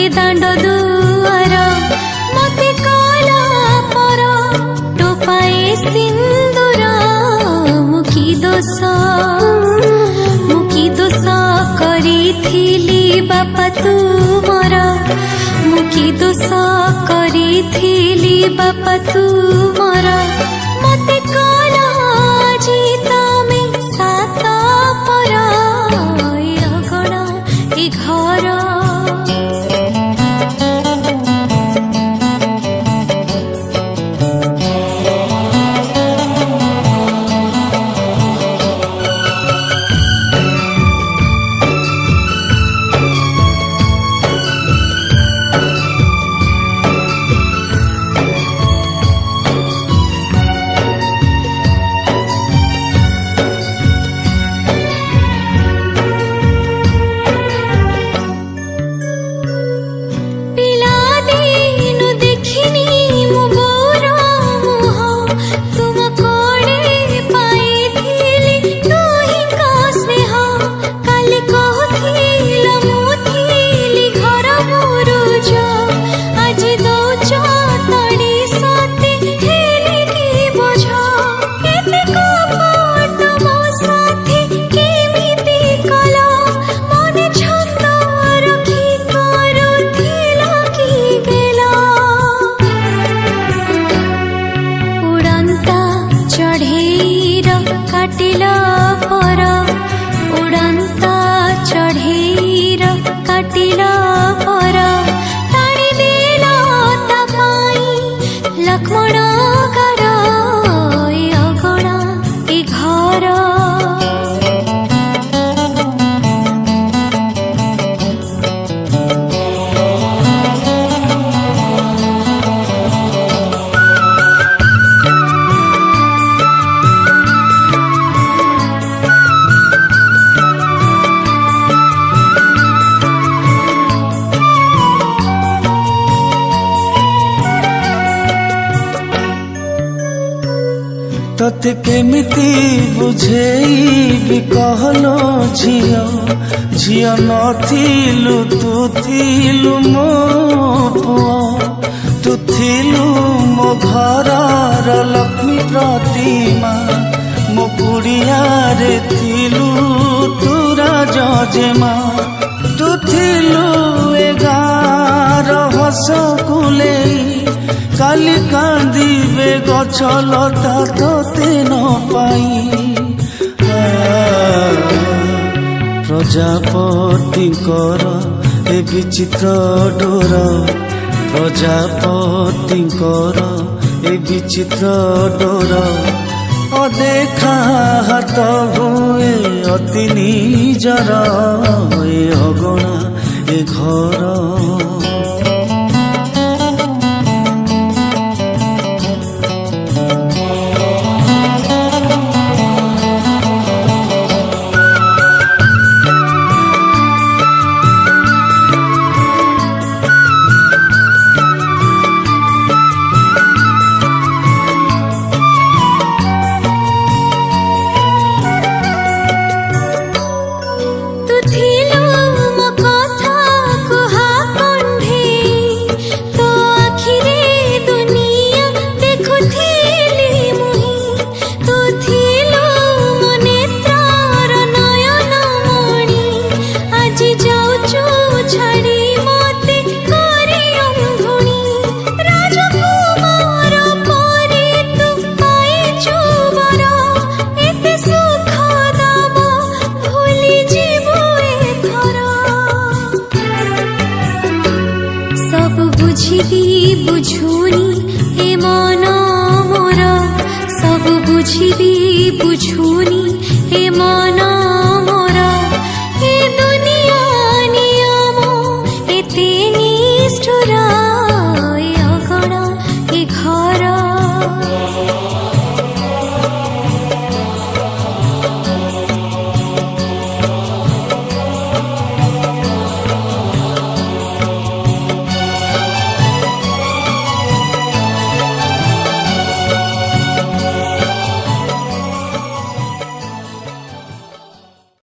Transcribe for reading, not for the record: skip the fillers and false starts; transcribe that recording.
ए दांड दुआर मते काला पर टोपाए सिंदूर मुकी दोष करिथिली बापा तुमर मुकी दोष करिथिली बापा तुमर मते काला जीता में सात पर ए अगणा ए घर काटिला पर उड़ंता चढ़ेर काटिला पर टाणी देला तापाई लक्ष्मण कर ए अगणा ए घर तते केमिति बुझेइबि कहलो झियो झियो नथिलु तू थिलु मो पुओ तू थिलु मो घरर लक्ष्मी प्रतिमा मो कुड़िया रे थिलु तू राजेमा तू थिलु ए गार हस कुले काली कांदिबे गछ लता तोते न पाई प्रजापतिंकर ए विचित्र डोर प्रजापतिंकर ए विचित्र डोर अदेखा हाथ हुए अति निजर ए अगणा ए घर बुझिदी बुझुनी ए मन मोर सब बुझिदी बुझु